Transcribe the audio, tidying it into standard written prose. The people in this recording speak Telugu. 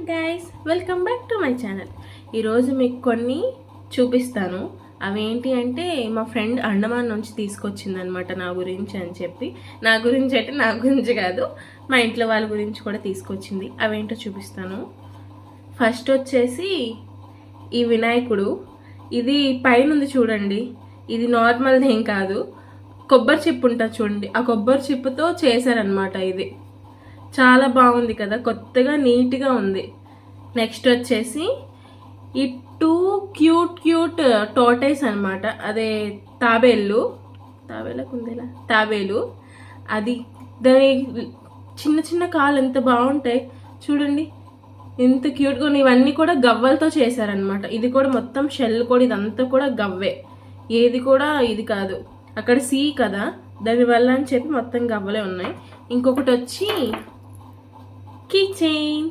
Guys, welcome back to my channel. ఈరోజు మీకు కొన్ని చూపిస్తాను. అవేంటి అంటే మా ఫ్రెండ్ అండమాన్ నుంచి తీసుకొచ్చిందనమాట నా గురించి అని చెప్పి. నా గురించి అంటే నా గురించి కాదు, మా ఇంట్లో వాళ్ళ గురించి కూడా తీసుకొచ్చింది. అవేంటో చూపిస్తాను. ఫస్ట్ వచ్చేసి ఈ వినాయకుడు. ఇది పైన ఉంది చూడండి, ఇది నార్మల్ది ఏం కాదు, కొబ్బరి చిప్పు ఉంటుంది చూడండి, ఆ కొబ్బరి చిప్పుతో చేశారనమాట. ఇది చాలా బాగుంది కదా, కొత్తగా నీట్గా ఉంది. నెక్స్ట్ వచ్చేసి ఈ 2 క్యూట్ టోటైస్ అనమాట, అదే తాబేలు అది. దాని చిన్న చిన్న కాళ్ళు ఎంత బాగుంటాయి చూడండి, ఎంత క్యూట్గా ఉన్నాయి. ఇవన్నీ కూడా గవ్వలతో చేశారనమాట. ఇది కూడా మొత్తం షెల్ కూడా, ఇదంతా కూడా గవ్వే, ఏది కూడా ఇది కాదు. అక్కడ సీ కదా, దానివల్ల అని చెప్పి మొత్తం గవ్వలే ఉన్నాయి. ఇంకొకటి వచ్చి కీ చైన్.